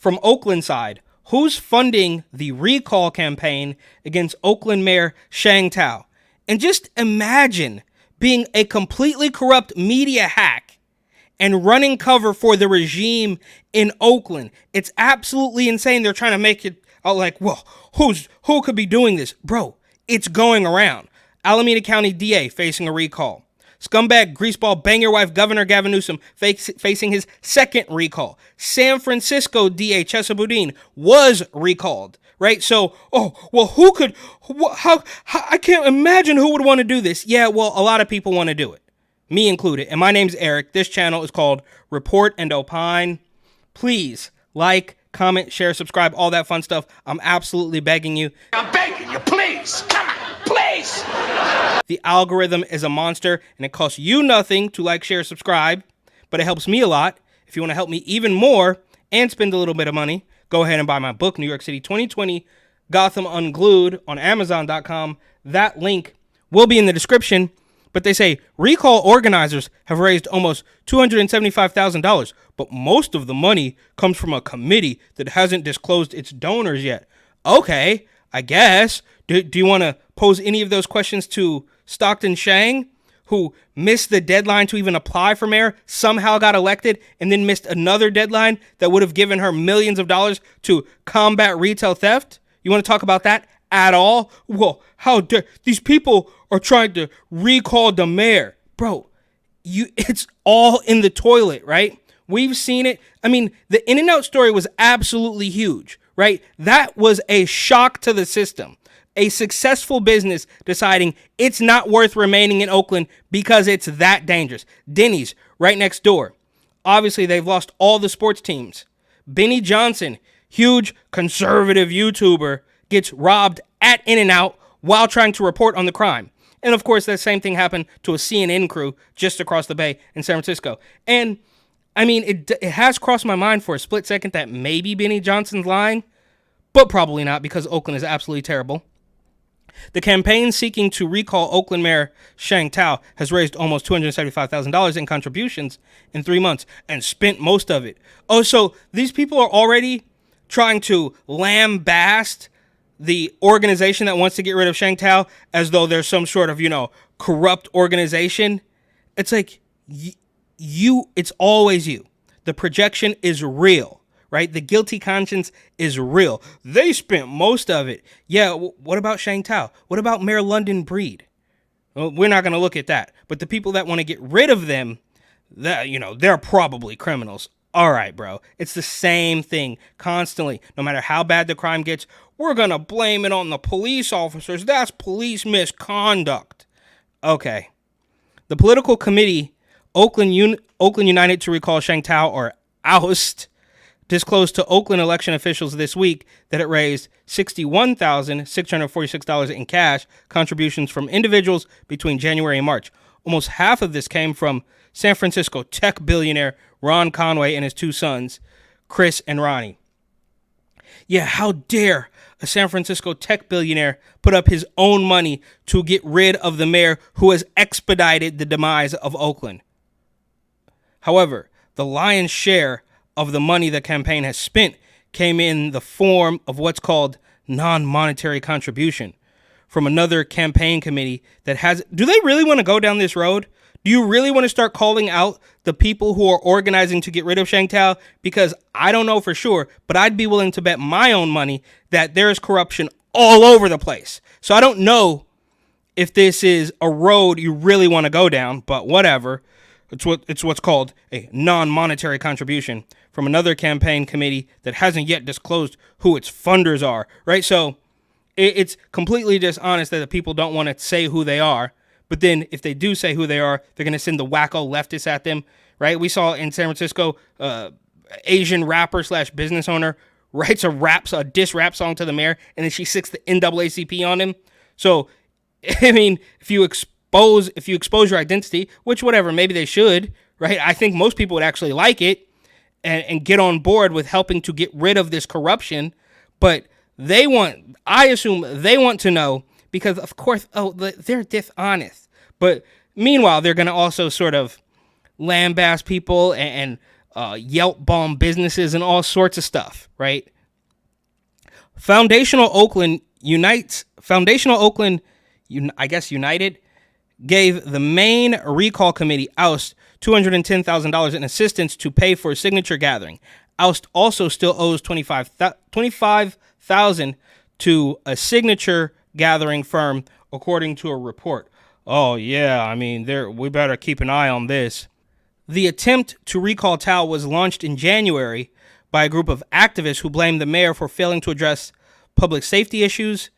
from Oakland side, who's funding the recall campaign against Oakland Mayor Shang Tao? And just imagine being a completely corrupt media hack and running cover for the regime in Oakland. It's absolutely insane. They're trying to make it out like, well, who could be doing this? Bro, it's going around. Alameda County DA facing a recall. Scumbag, greaseball, bang your wife, Governor Gavin Newsom facing his second recall. San Francisco DA Chesa Boudin was recalled, right? So, how, I can't imagine who would want to do this. Yeah, well, a lot of people want to do it, me included. And my name's Eric. This channel is called Report and Opine. Please like, comment, share, subscribe, all that fun stuff. I'm absolutely begging you. I'm begging you, please. Come on, please. The algorithm is a monster, and it costs you nothing to like, share, subscribe, but it helps me a lot. If you want to help me even more and spend a little bit of money, go ahead and buy my book, New York City 2020, Gotham Unglued, on Amazon.com. That link will be in the description, but they say recall organizers have raised almost $275,000, but most of the money comes from a committee that hasn't disclosed its donors yet. Okay, I guess. Do you want to pose any of those questions to Stockton Shang, who missed the deadline to even apply for mayor, somehow got elected, and then missed another deadline that would have given her millions of dollars to combat retail theft? You want to talk about that at all? Well, how dare these people are trying to recall the mayor. Bro, it's all in the toilet, right? We've seen it. I mean, the In-N-Out story was absolutely huge, right? That was a shock to the system. A successful business deciding it's not worth remaining in Oakland because it's that dangerous. Denny's, right next door. Obviously, they've lost all the sports teams. Benny Johnson, huge conservative YouTuber, gets robbed at In-N-Out while trying to report on the crime. And of course, that same thing happened to a CNN crew just across the bay in San Francisco. And I mean, it has crossed my mind for a split second that maybe Benny Johnson's lying, but probably not, because Oakland is absolutely terrible. The campaign seeking to recall Oakland Mayor Shang Tao has raised almost $275,000 in contributions in 3 months and spent most of it. Oh, so these people are already trying to lambaste the organization that wants to get rid of Shang Tao as though there's some sort of, corrupt organization. It's like, it's always you. The projection is real. Right? The guilty conscience is real. They spent most of it. Yeah, what about Shang Tao? What about Mayor London Breed? Well, we're not going to look at that. But the people that want to get rid of them, they're probably criminals. All right, bro. It's the same thing constantly. No matter how bad the crime gets, we're going to blame it on the police officers. That's police misconduct. Okay. The political committee, Oakland United to Recall Shang Tao or Oust, disclosed to Oakland election officials this week that it raised $61,646 in cash contributions from individuals between January and March. Almost half of this came from San Francisco tech billionaire Ron Conway and his two sons, Chris and Ronnie. Yeah, how dare a San Francisco tech billionaire put up his own money to get rid of the mayor who has expedited the demise of Oakland. However, the lion's share of the money the campaign has spent came in the form of what's called non-monetary contribution from another campaign committee that has... Do they really want to go down this road? Do you really want to start calling out the people who are organizing to get rid of Shang Tao? Because I don't know for sure, but I'd be willing to bet my own money that there is corruption all over the place. So I don't know if this is a road you really want to go down, but whatever. It's what's called a non-monetary contribution from another campaign committee that hasn't yet disclosed who its funders are, right? So it's completely dishonest that the people don't want to say who they are, but then if they do say who they are, they're going to send the wacko leftists at them, right? We saw in San Francisco, Asian rapper / business owner writes a diss rap song to the mayor, and then she sicks the NAACP on him. So, I mean, if you expose your identity, which whatever, maybe they should, right? I think most people would actually like it and get on board with helping to get rid of this corruption. But I assume they want to know because, of course, they're dishonest. But meanwhile, they're going to also sort of lambaste people and Yelp bomb businesses and all sorts of stuff, right? Foundational Oakland, I guess United, gave the main recall committee, Oust, $210,000 in assistance to pay for a signature gathering. Oust also still owes $25,000 to a signature gathering firm, according to a report. Oh yeah, I mean, we better keep an eye on this. The attempt to recall Tao was launched in January by a group of activists who blamed the mayor for failing to address public safety issues,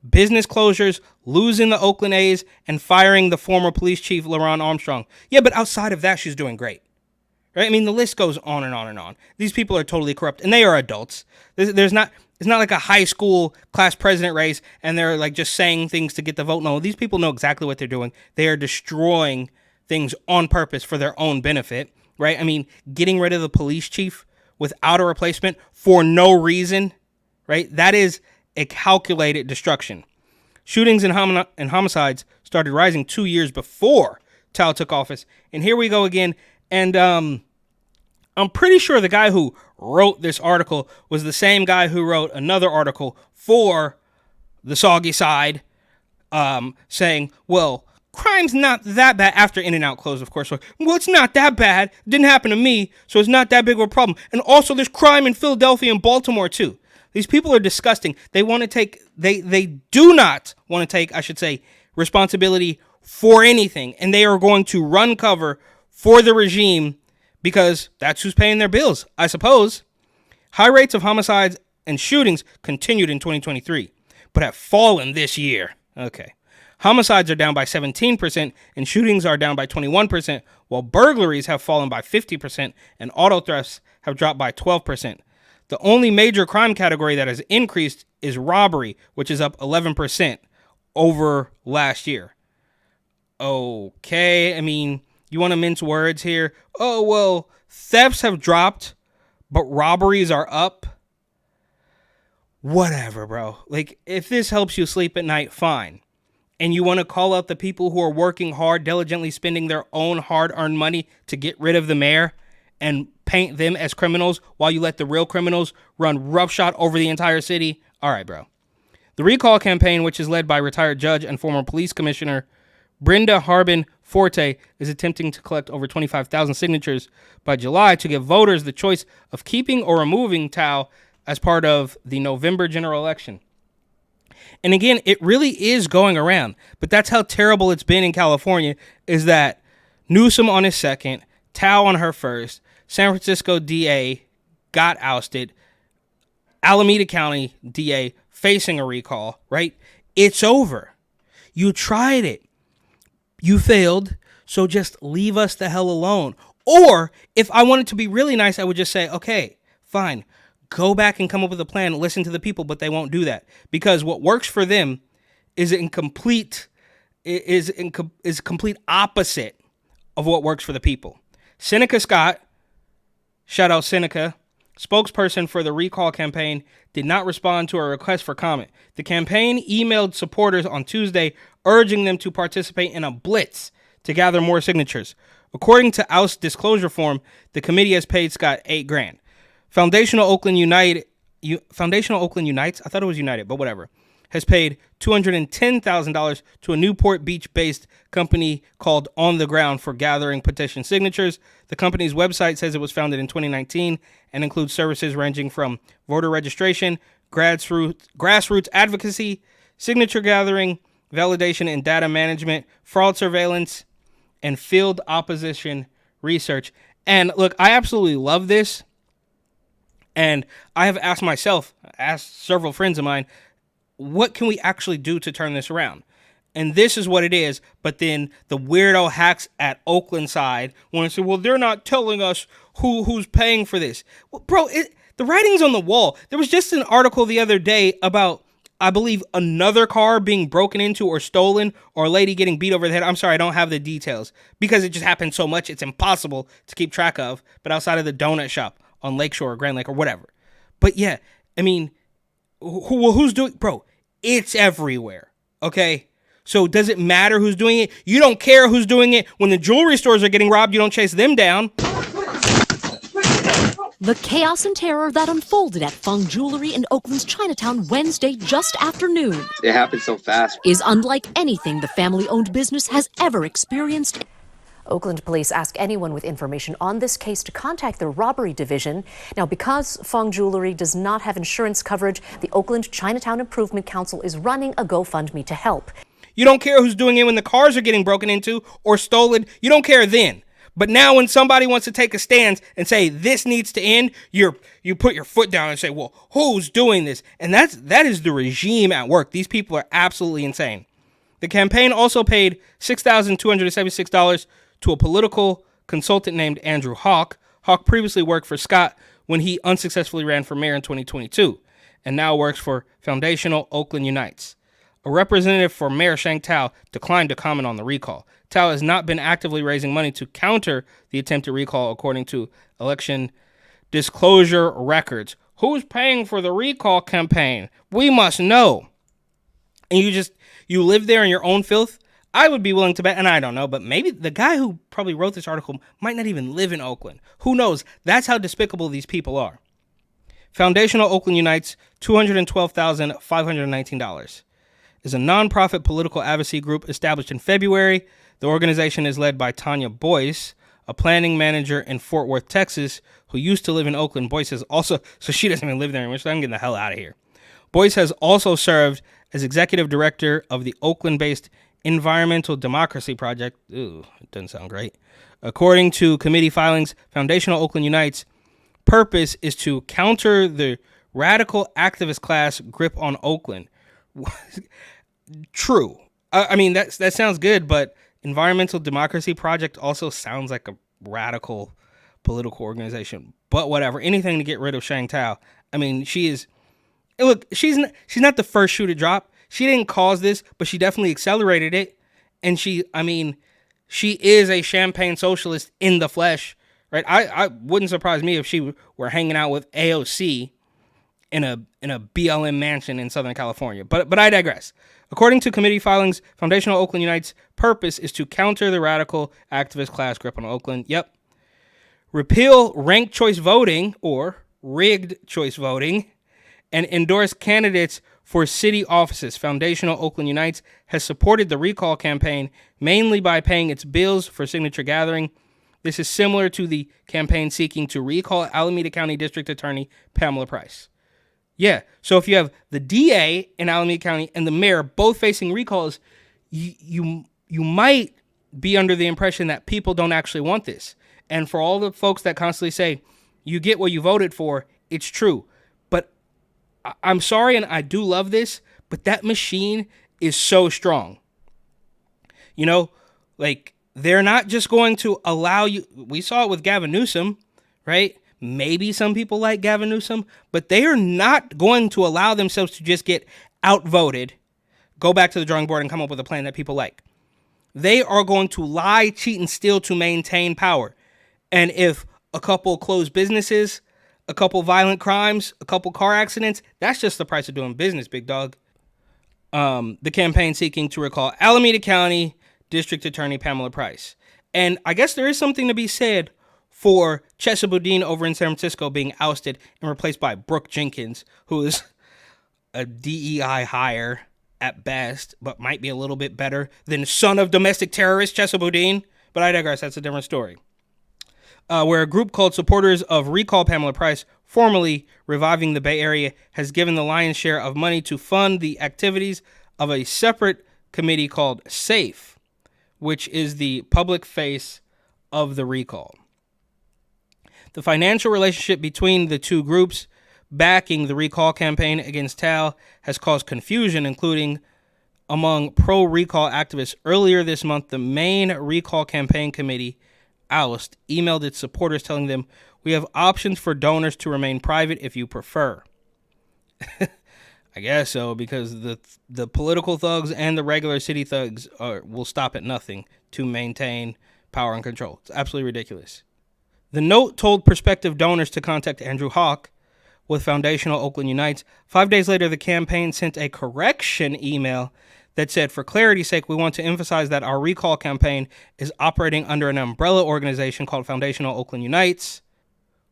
business closures, losing the Oakland A's, and firing the former police chief, LaRon Armstrong. Yeah, but outside of that, she's doing great. Right? I mean, the list goes on and on and on. These people are totally corrupt, and they are adults. It's not like a high school class president race, and they're like just saying things to get the vote. No, these people know exactly what they're doing. They are destroying things on purpose for their own benefit, right? I mean, getting rid of the police chief without a replacement for no reason, right? That is a calculated destruction. Shootings and homicides started rising 2 years before Tao took office. And here we go again. And I'm pretty sure the guy who wrote this article was the same guy who wrote another article for the Soggy Side, saying, well, crime's not that bad, after In-N-Out closed, of course. Well, it's not that bad. It didn't happen to me, so it's not that big of a problem. And also, there's crime in Philadelphia and Baltimore, too. These people are disgusting. They do not want to take, I should say, responsibility for anything. And they are going to run cover for the regime because that's who's paying their bills, I suppose. High rates of homicides and shootings continued in 2023, but have fallen this year. Okay. Homicides are down by 17% and shootings are down by 21%, while burglaries have fallen by 50% and auto thefts have dropped by 12%. The only major crime category that has increased is robbery, which is up 11% over last year. Okay, I mean, you want to mince words here? Oh, well, thefts have dropped, but robberies are up. Whatever, bro. Like, if this helps you sleep at night, fine. And you want to call out the people who are working hard, diligently spending their own hard-earned money to get rid of the mayor and paint them as criminals while you let the real criminals run roughshod over the entire city. All right, bro. The recall campaign, which is led by retired judge and former police commissioner Brenda Harbin Forte, is attempting to collect over 25,000 signatures by July to give voters the choice of keeping or removing Tao as part of the November general election. And again, it really is going around, but that's how terrible it's been in California, is that Newsom on his second, Tao on her first, San Francisco DA got ousted, Alameda County DA facing a recall, right? It's over. You tried it. You failed, so just leave us the hell alone. Or if I wanted to be really nice, I would just say, okay, fine, go back and come up with a plan, listen to the people, but they won't do that because what works for them is complete opposite of what works for the people. Seneca Scott, shout out Seneca, spokesperson for the recall campaign, did not respond to a request for comment. The campaign emailed supporters on Tuesday urging them to participate in a blitz to gather more signatures. According to Oust's disclosure form, the committee has paid Scott $8,000. Foundational Oakland Unites, I thought it was United, but whatever, has paid $210,000 to a Newport Beach-based company called On the Ground for gathering petition signatures. The company's website says it was founded in 2019 and includes services ranging from voter registration, grassroots advocacy, signature gathering, validation and data management, fraud surveillance, and field opposition research. And look, I absolutely love this. And I have asked several friends of mine, what can we actually do to turn this around? And this is what it is. But then the weirdo hacks at Oakland side want to say, well, they're not telling us who's paying for this. Well, bro, the writing's on the wall. There was just an article the other day about, I believe, another car being broken into or stolen, or a lady getting beat over the head. I'm sorry, I don't have the details because it just happened so much. It's impossible to keep track of. But outside of the donut shop on Lakeshore or Grand Lake or whatever. But yeah, I mean, who's doing, bro, it's everywhere. Okay. So does it matter who's doing it? You don't care who's doing it. When the jewelry stores are getting robbed, you don't chase them down. The chaos and terror that unfolded at Fung Jewelry in Oakland's Chinatown Wednesday just after noon It happened so fast. is unlike anything the family-owned business has ever experienced. Oakland police ask anyone with information on this case to contact the robbery division. Now, because Fung Jewelry does not have insurance coverage, the Oakland Chinatown Improvement Council is running a GoFundMe to help. You don't care who's doing it when the cars are getting broken into or stolen. You don't care then. But now when somebody wants to take a stance and say this needs to end, you put your foot down and say, well, who's doing this? And that is the regime at work. These people are absolutely insane. The campaign also paid $6,276 to a political consultant named Andrew Hawk. Hawk previously worked for Scott when he unsuccessfully ran for mayor in 2022 and now works for Foundational Oakland Unites. A representative for Mayor Shang Tao declined to comment on the recall. Tao has not been actively raising money to counter the attempted recall, according to election disclosure records. Who's paying for the recall campaign? We must know. And you live there in your own filth? I would be willing to bet, and I don't know, but maybe the guy who probably wrote this article might not even live in Oakland. Who knows? That's how despicable these people are. Foundational Oakland Unites, $212,519. Is a nonprofit political advocacy group established in February. The organization is led by Tanya Boyce, a planning manager in Fort Worth, Texas, who used to live in Oakland. Boyce has also, so she doesn't even live there anymore, so I'm getting the hell out of here. Boyce has also served as executive director of the Oakland-based Environmental Democracy Project. Ooh, it doesn't sound great. According to committee filings, Foundational Oakland Unites' purpose is to counter the radical activist class grip on Oakland. True. I mean, that sounds good, but Environmental Democracy Project also sounds like a radical political organization. But whatever, anything to get rid of Shang Tao. I mean, she's not the first shoe to drop. She didn't cause this, but she definitely accelerated it. And she is a champagne socialist in the flesh, right? I wouldn't surprise me if she were hanging out with AOC in a BLM mansion in Southern California. But I digress. According to committee filings, Foundational Oakland Unites' purpose is to counter the radical activist class grip on Oakland. Yep. Repeal ranked choice voting or rigged choice voting and endorse candidates for city offices. Foundational Oakland Unites has supported the recall campaign mainly by paying its bills for signature gathering. This is similar to the campaign seeking to recall Alameda County District Attorney Pamela Price. Yeah, so if you have the DA in Alameda County and the mayor both facing recalls, you might be under the impression that people don't actually want this. And for all the folks that constantly say, you get what you voted for, it's true. But I'm sorry, and I do love this, but that machine is so strong. You know, like, they're not just going to allow you. We saw it with Gavin Newsom, right? Maybe some people like Gavin Newsom, but they are not going to allow themselves to just get outvoted, go back to the drawing board and come up with a plan that people like. They are going to lie, cheat, and steal to maintain power. And if a couple closed businesses, a couple violent crimes, a couple car accidents, that's just the price of doing business, big dog. The campaign seeking to recall Alameda County District Attorney Pamela Price. And I guess there is something to be said for Chesa Boudin over in San Francisco being ousted and replaced by Brooke Jenkins, who is a DEI hire at best, but might be a little bit better than son of domestic terrorist Chesa Boudin. But I digress, that's a different story. Where a group called Supporters of Recall Pamela Price, formerly Reviving the Bay Area, has given the lion's share of money to fund the activities of a separate committee called SAFE, which is the public face of the recall. The financial relationship between the two groups backing the recall campaign against Tao has caused confusion, including among pro-recall activists. Earlier this month, the main recall campaign committee, Oust, emailed its supporters telling them, "We have options for donors to remain private if you prefer." I guess so, because the political thugs and the regular city thugs will stop at nothing to maintain power and control. It's absolutely ridiculous. The note told prospective donors to contact Andrew Hawk with Foundational Oakland Unites. 5 days later, the campaign sent a correction email that said, "For clarity's sake, we want to emphasize that our recall campaign is operating under an umbrella organization called Foundational Oakland Unites,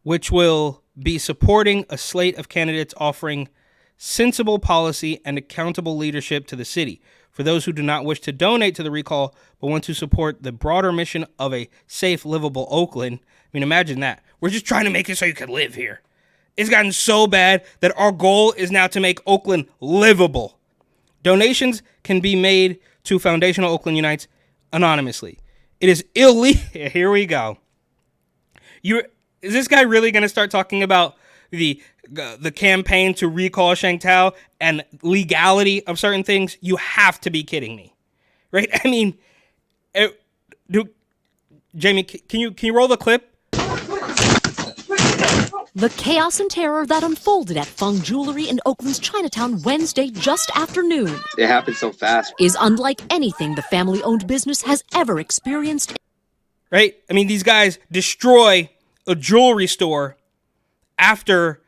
which will be supporting a slate of candidates offering sensible policy and accountable leadership to the city. For those who do not wish to donate to the recall but want to support the broader mission of a safe, livable Oakland, I mean, imagine that. We're just trying to make it so you can live here. It's gotten so bad that our goal is now to make Oakland livable. Donations can be made to Foundational Oakland Unites anonymously. It is illegal. Here we go. Is this guy really going to start talking about the campaign to recall Sheng Tao and legality of certain things? You have to be kidding me, right? I mean, Jamie, can you roll the clip? The chaos and terror that unfolded at Fung Jewelry in Oakland's Chinatown Wednesday just after noon It happened so fast. is unlike anything the family-owned business has ever experienced. Right? I mean, these guys destroy a jewelry store after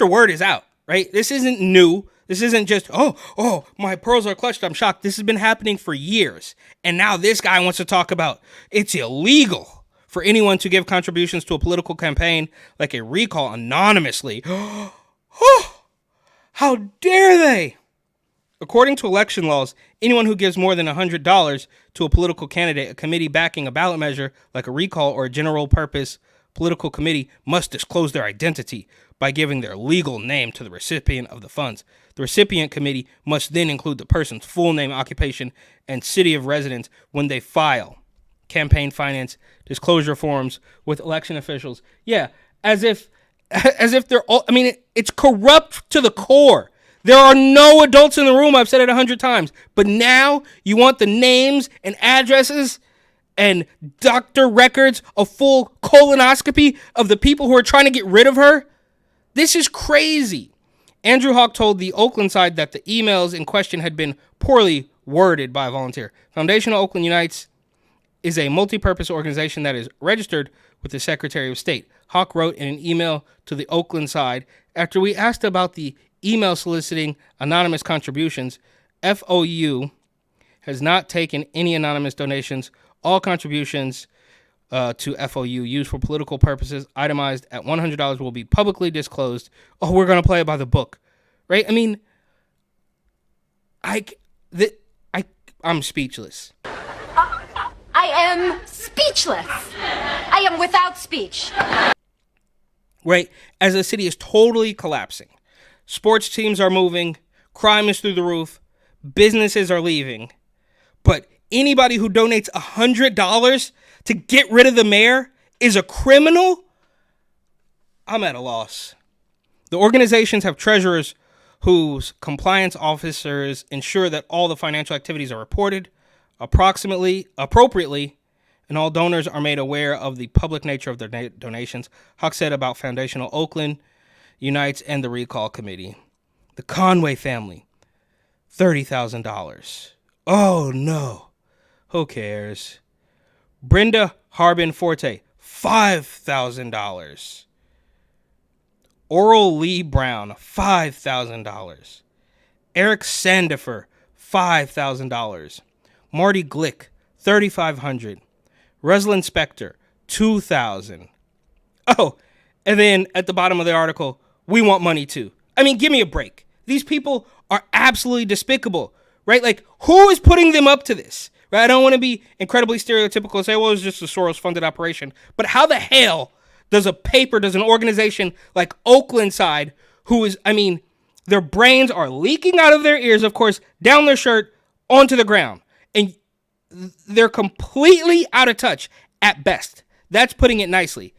word is out, right? This isn't new. This isn't just, oh, my pearls are clutched, I'm shocked. This has been happening for years. And now this guy wants to talk about it's illegal for anyone to give contributions to a political campaign like a recall anonymously. How dare they? According to election laws, anyone who gives more than $100 to a political candidate, a committee backing a ballot measure like a recall or a general purpose political committee must disclose their identity by giving their legal name to the recipient of the funds. The recipient committee must then include the person's full name, occupation, and city of residence when they file campaign finance disclosure forms with election officials. Yeah, as if they're all, I mean, it's corrupt to the core. There are no adults in the room. I've said it 100 times. But now you want the names and addresses and doctor records, a full colonoscopy of the people who are trying to get rid of her? This is crazy. Andrew Hawk told the Oakland side that the emails in question had been poorly worded by a volunteer. Foundational Oakland Unites is a multi-purpose organization that is registered with the Secretary of State. Hawk wrote in an email to the Oakland side, after we asked about the email soliciting anonymous contributions, FOU has not taken any anonymous donations. All contributions to FOU used for political purposes itemized at $100 will be publicly disclosed. Oh, we're going to play it by the book, right? I mean, I'm speechless. I am speechless. I am without speech. Right? As the city is totally collapsing. Sports teams are moving. Crime is through the roof. Businesses are leaving. But anybody who donates $100 to get rid of the mayor is a criminal? I'm at a loss. The organizations have treasurers whose compliance officers ensure that all the financial activities are reported appropriately, and all donors are made aware of the public nature of their donations. Hawk said about Foundational Oakland Unites and the Recall Committee. The Conway family, $30,000. Oh no, who cares? Brenda Harbin Forte, $5,000. Oral Lee Brown, $5,000. Eric Sandifer, $5,000. Marty Glick, $3,500. Rosalind Spector, $2,000. Oh, and then at the bottom of the article, we want money too. I mean, give me a break. These people are absolutely despicable, right? Like, who is putting them up to this? Right? I don't want to be incredibly stereotypical and say, well, it's just a Soros-funded operation. But how the hell does an organization like Oakland side, who is, I mean, their brains are leaking out of their ears, of course, down their shirt, onto the ground. And they're completely out of touch at best. That's putting it nicely.